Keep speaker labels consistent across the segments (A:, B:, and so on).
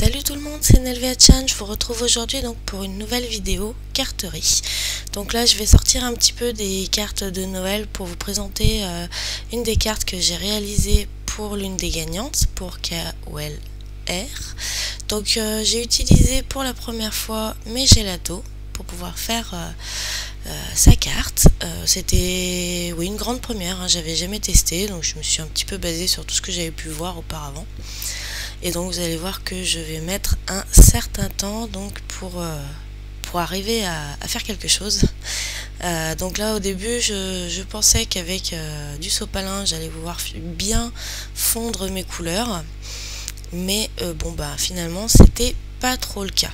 A: Salut tout le monde, c'est Nelvia-chan, je vous retrouve aujourd'hui donc pour une nouvelle vidéo carterie. Donc là je vais sortir un petit peu des cartes de Noël pour vous présenter une des cartes que j'ai réalisées pour l'une des gagnantes, pour KOLR. Donc j'ai utilisé pour la première fois mes gelatos pour pouvoir faire sa carte. C'était une grande première, hein, j'avais jamais testé, donc je me suis un petit peu basée sur tout ce que j'avais pu voir auparavant. Et donc vous allez voir que je vais mettre un certain temps donc pour arriver à faire quelque chose. Donc là au début je pensais qu'avec du sopalin j'allais pouvoir bien fondre mes couleurs. Mais finalement c'était pas trop le cas.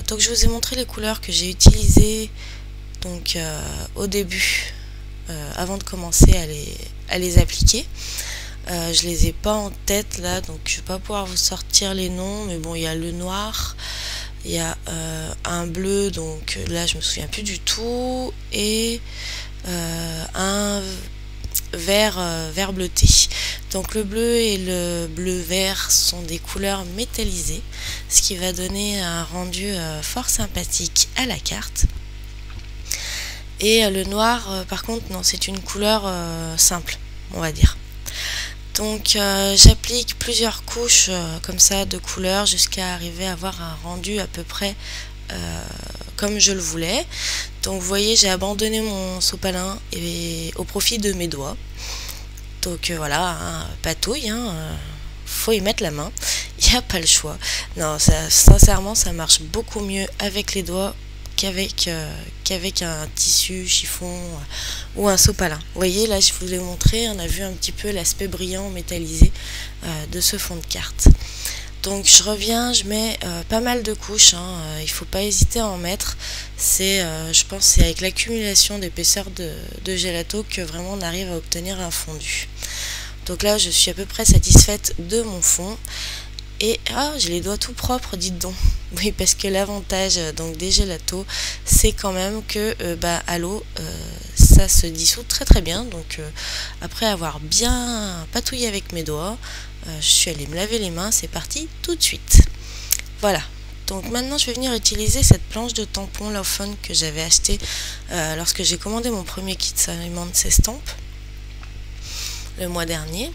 A: Donc je vous ai montré les couleurs que j'ai utilisées donc au début avant de commencer à les appliquer. Je les ai pas en tête là, donc je vais pas pouvoir vous sortir les noms, mais bon, il y a le noir, il y a un bleu, donc là je me souviens plus du tout, et un vert bleuté. Donc le bleu et le bleu vert sont des couleurs métallisées, ce qui va donner un rendu fort sympathique à la carte. Et le noir par contre non, c'est une couleur simple, on va dire. Donc j'applique plusieurs couches comme ça de couleurs jusqu'à arriver à avoir un rendu à peu près comme je le voulais. Donc vous voyez, j'ai abandonné mon sopalin au profit de mes doigts. Donc voilà, hein, patouille, hein, faut y mettre la main, il n'y a pas le choix. Non, sincèrement ça marche beaucoup mieux avec les doigts qu'avec un tissu, chiffon ou un sopalin. Vous voyez, là je vous l'ai montré, on a vu un petit peu l'aspect brillant métallisé de ce fond de carte. Donc je reviens, je mets pas mal de couches, hein, il faut pas hésiter à en mettre. C'est, je pense, c'est avec l'accumulation d'épaisseur de gelato que vraiment on arrive à obtenir un fondu. Donc là je suis à peu près satisfaite de mon fond. Et j'ai les doigts tout propres, dites donc. Oui, parce que l'avantage donc des gelatos, c'est quand même que à l'eau, ça se dissout très très bien. Donc après avoir bien patouillé avec mes doigts, je suis allée me laver les mains. C'est parti tout de suite. Voilà. Donc maintenant, je vais venir utiliser cette planche de tampon Love Fun que j'avais acheté lorsque j'ai commandé mon premier kit Simon Says Stamp le mois dernier.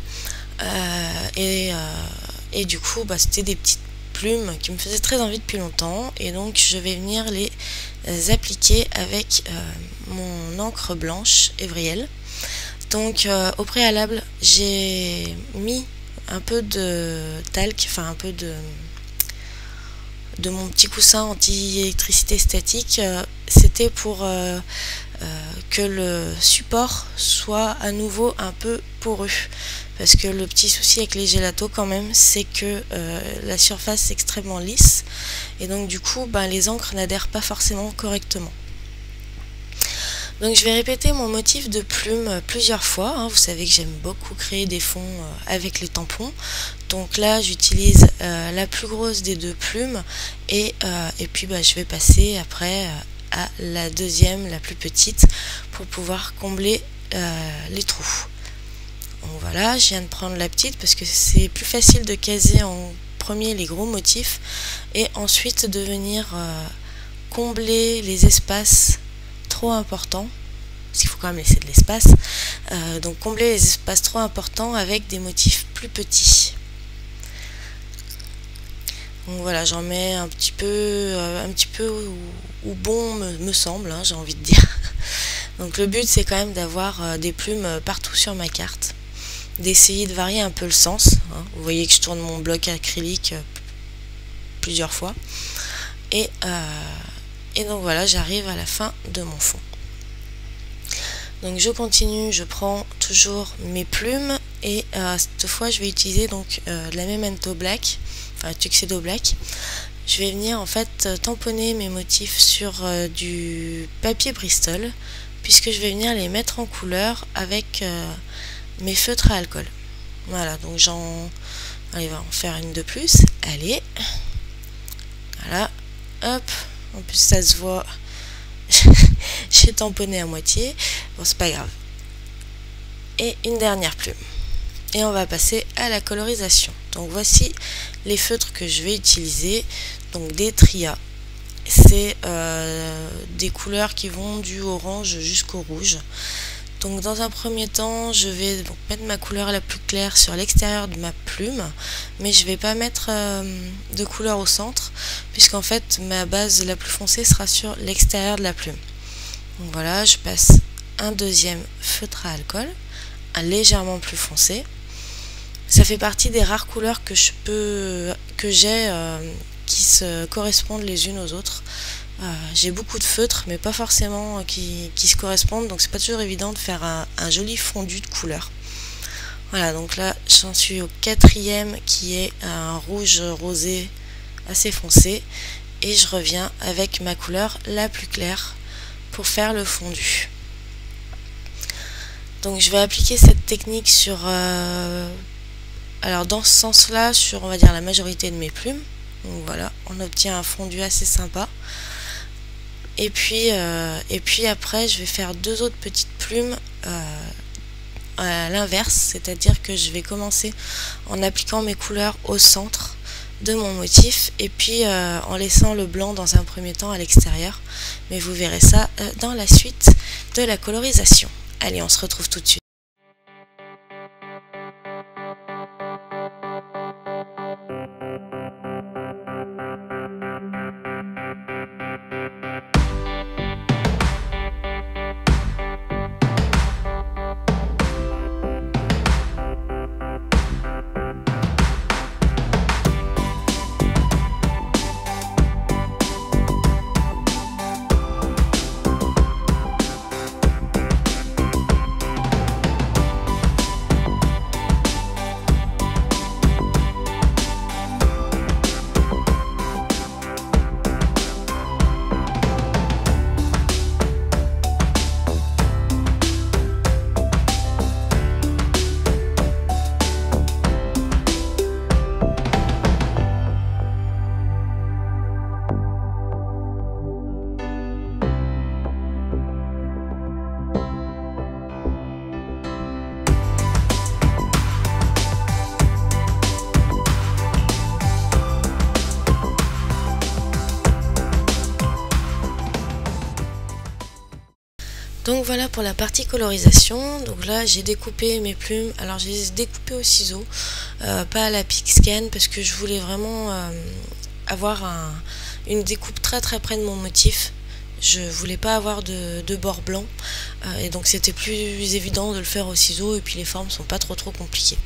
A: Et du coup, c'était des petites plumes qui me faisaient très envie depuis longtemps. Et donc, je vais venir les appliquer avec mon encre blanche Evriel. Donc, au préalable, j'ai mis un peu de talc, enfin un peu de mon petit coussin anti-électricité statique. C'était pour que le support soit à nouveau un peu poreux. Parce que le petit souci avec les gelatos quand même, c'est que la surface est extrêmement lisse. Et donc du coup, les encres n'adhèrent pas forcément correctement. Donc je vais répéter mon motif de plume plusieurs fois. Hein. Vous savez que j'aime beaucoup créer des fonds avec les tampons. Donc là, j'utilise la plus grosse des deux plumes. Et puis je vais passer après à la deuxième, la plus petite, pour pouvoir combler les trous. Donc voilà, je viens de prendre la petite parce que c'est plus facile de caser en premier les gros motifs et ensuite de venir combler les espaces trop importants, parce qu'il faut quand même laisser de l'espace. Donc combler les espaces trop importants avec des motifs plus petits. Donc voilà, j'en mets un petit peu où bon me semble, hein, j'ai envie de dire. Donc le but c'est quand même d'avoir des plumes partout sur ma carte, d'essayer de varier un peu le sens. Hein. Vous voyez que je tourne mon bloc acrylique plusieurs fois. Et donc voilà, j'arrive à la fin de mon fond. Donc je continue, je prends toujours mes plumes et cette fois je vais utiliser donc de la Memento Black, enfin Tuxedo Black. Je vais venir en fait tamponner mes motifs sur du papier Bristol, puisque je vais venir les mettre en couleur avec mes feutres à alcool. Voilà, donc allez, on va en faire une de plus. Allez, voilà, hop, en plus ça se voit. J'ai tamponné à moitié, bon c'est pas grave. Et une dernière plume. et on va passer à la colorisation. Donc voici les feutres que je vais utiliser, donc des Tria. C'est des couleurs qui vont du orange jusqu'au rouge. Donc dans un premier temps, je vais donc mettre ma couleur la plus claire sur l'extérieur de ma plume, mais je vais pas mettre de couleur au centre, puisqu'en fait ma base la plus foncée sera sur l'extérieur de la plume. Donc voilà, je passe un deuxième feutre à alcool, un légèrement plus foncé. Ça fait partie des rares couleurs que j'ai qui se correspondent les unes aux autres. J'ai beaucoup de feutres, mais pas forcément qui se correspondent, donc c'est pas toujours évident de faire un joli fondu de couleurs. Voilà, donc là j'en suis au quatrième qui est un rouge rosé assez foncé, et je reviens avec ma couleur la plus claire pour faire le fondu. Donc je vais appliquer cette technique sur alors dans ce sens là sur, on va dire, la majorité de mes plumes. Donc voilà, on obtient un fondu assez sympa. Et puis après je vais faire deux autres petites plumes à l'inverse, c'est-à-dire que je vais commencer en appliquant mes couleurs au centre de mon motif, et puis en laissant le blanc dans un premier temps à l'extérieur, mais vous verrez ça dans la suite de la colorisation. Allez, on se retrouve tout de suite. Donc voilà pour la partie colorisation. Donc là j'ai découpé mes plumes. Alors j'ai découpé au ciseau, pas à la Picscan, parce que je voulais vraiment avoir une découpe très près de mon motif. Je voulais pas avoir de bord blanc, et donc c'était plus évident de le faire au ciseau, et puis les formes sont pas trop compliquées.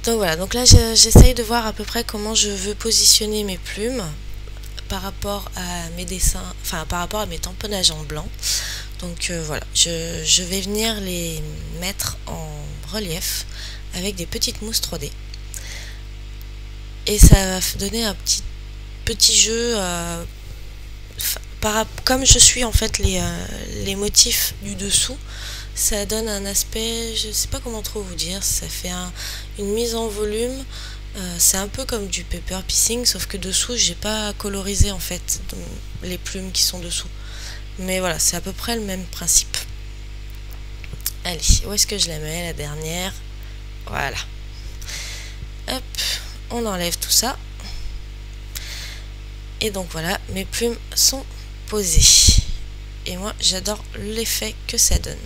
A: Donc voilà, donc là j'essaye de voir à peu près comment je veux positionner mes plumes par rapport à mes dessins, enfin par rapport à mes tamponnages en blanc. Donc voilà, je vais venir les mettre en relief avec des petites mousses 3D, et ça va donner un petit jeu comme je suis en fait les motifs du dessous. Ça donne un aspect, je sais pas comment trop vous dire, ça fait une mise en volume. C'est un peu comme du paper piecing, sauf que dessous j'ai pas colorisé en fait les plumes qui sont dessous. Mais voilà, c'est à peu près le même principe. Allez, où est-ce que je la mets, la dernière? Voilà. Hop, on enlève tout ça. Et donc voilà, mes plumes sont posées. Et moi j'adore l'effet que ça donne.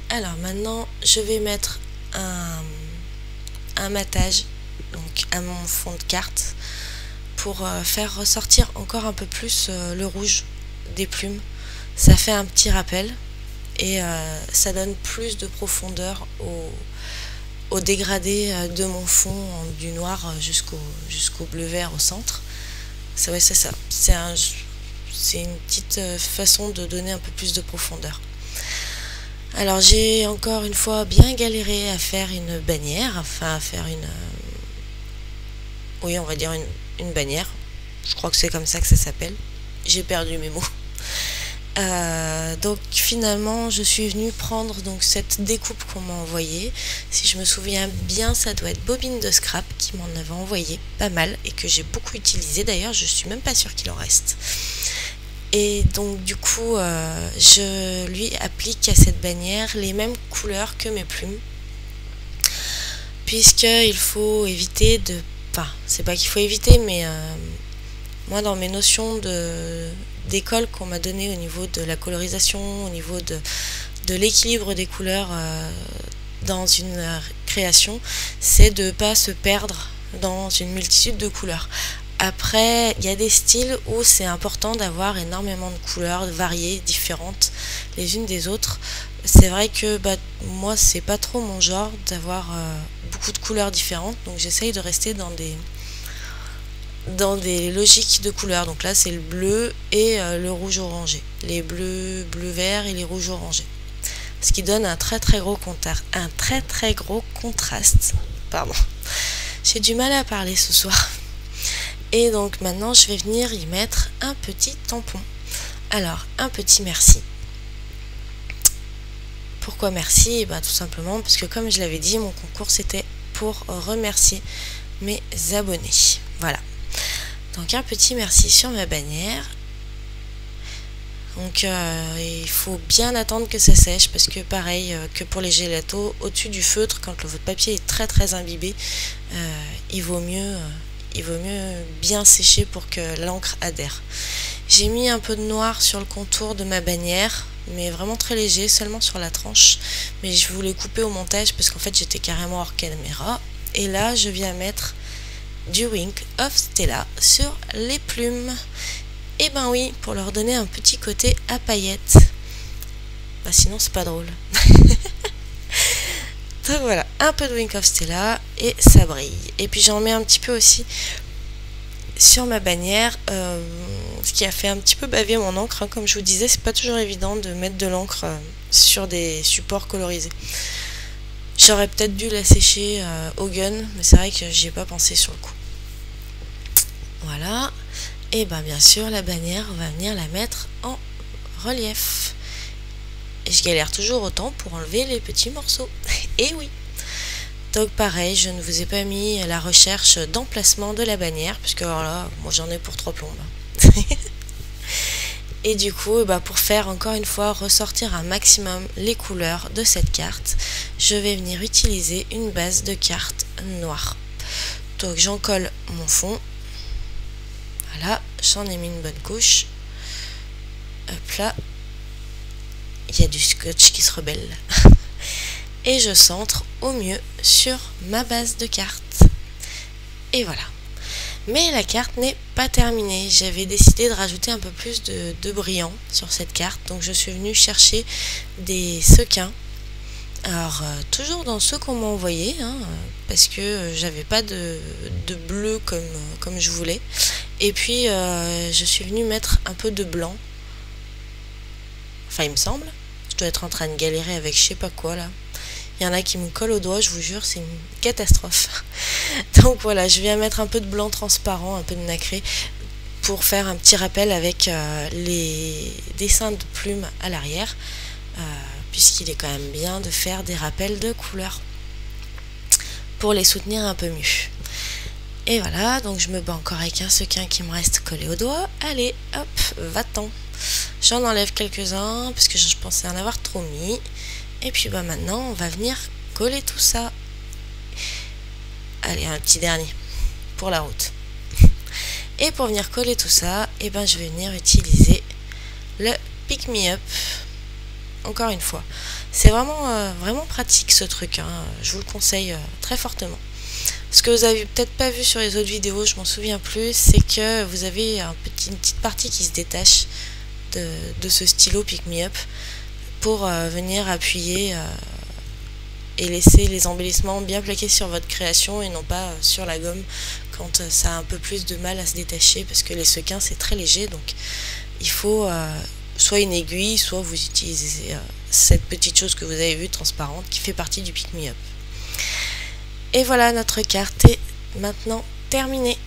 A: Alors maintenant je vais mettre un matage donc à mon fond de carte pour faire ressortir encore un peu plus le rouge des plumes. Ça fait un petit rappel, et ça donne plus de profondeur au dégradé de mon fond du noir jusqu'au bleu vert au centre. Ouais, c'est ça, c'est une petite façon de donner un peu plus de profondeur. Alors j'ai encore une fois bien galéré à faire une bannière, enfin à faire oui, on va dire une bannière. Je crois que c'est comme ça que ça s'appelle. J'ai perdu mes mots. Donc finalement je suis venue prendre donc cette découpe qu'on m'a envoyée. Si je me souviens bien, ça doit être Bobine de Scrap qui m'en avait envoyé pas mal et que j'ai beaucoup utilisé. D'ailleurs je suis même pas sûre qu'il en reste. Et donc du coup, je lui applique à cette bannière les mêmes couleurs que mes plumes. Puisqu'il faut éviter de... Enfin, c'est pas qu'il faut éviter, mais moi dans mes notions d'école qu'on m'a donné au niveau de la colorisation, au niveau de l'équilibre des couleurs dans une création, c'est de ne pas se perdre dans une multitude de couleurs. Après, il y a des styles où c'est important d'avoir énormément de couleurs variées, différentes les unes des autres. C'est vrai que moi, c'est pas trop mon genre d'avoir beaucoup de couleurs différentes, donc j'essaye de rester dans des logiques de couleurs. Donc là, c'est le bleu et le rouge orangé, les bleus, bleu-vert et les rouges orangés. Ce qui donne un très gros contraste. Pardon. J'ai du mal à parler ce soir. Et donc maintenant, je vais venir y mettre un petit tampon. Alors, un petit merci. Pourquoi merci? Tout simplement parce que comme je l'avais dit, mon concours c'était pour remercier mes abonnés. Voilà. Donc un petit merci sur ma bannière. Donc il faut bien attendre que ça sèche parce que pareil que pour les gelatos, au-dessus du feutre, quand votre papier est très imbibé, il vaut mieux bien sécher pour que l'encre adhère. J'ai mis un peu de noir sur le contour de ma bannière, mais vraiment très léger, seulement sur la tranche. Mais je voulais couper au montage parce qu'en fait j'étais carrément hors caméra. Et là je viens mettre du Wink of Stella sur les plumes. Et ben oui, pour leur donner un petit côté à paillettes. Sinon c'est pas drôle. Donc voilà, un peu de Wink of Stella et ça brille. Et puis j'en mets un petit peu aussi sur ma bannière, ce qui a fait un petit peu baver mon encre. Comme je vous disais, c'est pas toujours évident de mettre de l'encre sur des supports colorisés. J'aurais peut-être dû la sécher au gun, mais c'est vrai que j'y ai pas pensé sur le coup. Voilà. Et bien sûr, la bannière, on va venir la mettre en relief. Et je galère toujours autant pour enlever les petits morceaux. Et oui. Donc pareil, je ne vous ai pas mis la recherche d'emplacement de la bannière, puisque alors là, moi j'en ai pour 3 plombes. Et du coup, pour faire encore une fois ressortir un maximum les couleurs de cette carte, je vais venir utiliser une base de carte noire. Donc j'en colle mon fond. Voilà, j'en ai mis une bonne couche. Hop là. Il y a du scotch qui se rebelle. Et je centre au mieux sur ma base de carte. Et voilà. Mais la carte n'est pas terminée. J'avais décidé de rajouter un peu plus de brillant sur cette carte. Donc je suis venue chercher des sequins. Alors toujours dans ceux qu'on m'a envoyés, parce que j'avais pas de bleu comme je voulais. Et puis je suis venue mettre un peu de blanc. Enfin il me semble. Je dois être en train de galérer avec je sais pas quoi là. Il y en a qui me collent au doigt, je vous jure, c'est une catastrophe. Donc voilà, je viens mettre un peu de blanc transparent, un peu de nacré, pour faire un petit rappel avec les dessins de plumes à l'arrière, puisqu'il est quand même bien de faire des rappels de couleurs pour les soutenir un peu mieux. Et voilà, donc je me bats encore avec un sequin qui me reste collé au doigt. Allez, hop, va-t'en. J'en enlève quelques-uns, parce que je pensais en avoir trop mis. Et puis maintenant, on va venir coller tout ça. Allez, un petit dernier pour la route. Et pour venir coller tout ça, je vais venir utiliser le Pick Me Up. Encore une fois. C'est vraiment pratique ce truc. Je vous le conseille très fortement. Ce que vous avez peut-être pas vu sur les autres vidéos, je m'en souviens plus, c'est que vous avez une petite partie qui se détache de ce stylo Pick Me Up pour venir appuyer et laisser les embellissements bien plaqués sur votre création et non pas sur la gomme quand ça a un peu plus de mal à se détacher, parce que les sequins c'est très léger, donc il faut soit une aiguille, soit vous utilisez cette petite chose que vous avez vue transparente qui fait partie du Pick Me Up. Et voilà, notre carte est maintenant terminée.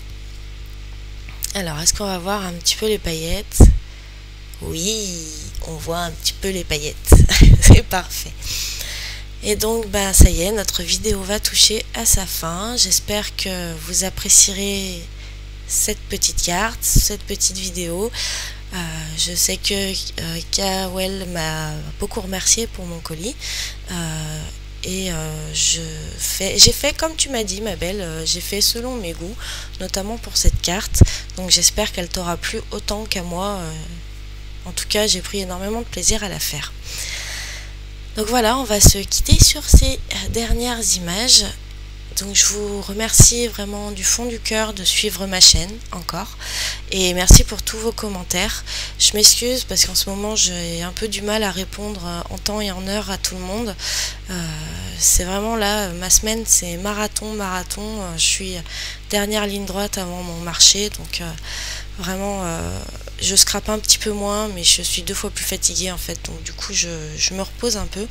A: Alors, est-ce qu'on va voir un petit peu les paillettes? Oui, on voit un petit peu les paillettes. C'est parfait. Et donc, ça y est, notre vidéo va toucher à sa fin. J'espère que vous apprécierez cette petite carte, cette petite vidéo. Je sais que Kawel m'a beaucoup remercié pour mon colis. Et j'ai fait comme tu m'as dit, ma belle, j'ai fait selon mes goûts, notamment pour cette carte. Donc j'espère qu'elle t'aura plu autant qu'à moi. En tout cas, j'ai pris énormément de plaisir à la faire. Donc voilà, on va se quitter sur ces dernières images. Donc je vous remercie vraiment du fond du cœur de suivre ma chaîne encore. Et merci pour tous vos commentaires. Je m'excuse parce qu'en ce moment j'ai un peu du mal à répondre en temps et en heure à tout le monde. C'est vraiment là, ma semaine c'est marathon. Je suis dernière ligne droite avant mon marché. Donc vraiment je scrape un petit peu moins, mais je suis 2 fois plus fatiguée en fait, donc du coup je me repose un peu,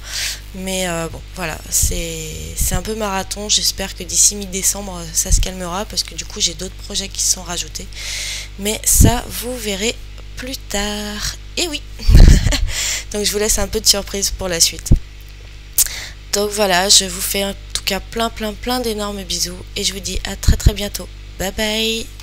A: mais bon voilà, c'est un peu marathon. J'espère que d'ici mi-décembre ça se calmera, parce que du coup j'ai d'autres projets qui se sont rajoutés, mais ça vous verrez plus tard. Et oui donc je vous laisse un peu de surprise pour la suite. Donc voilà, je vous fais en tout cas plein d'énormes bisous, et je vous dis à très bientôt. Bye bye.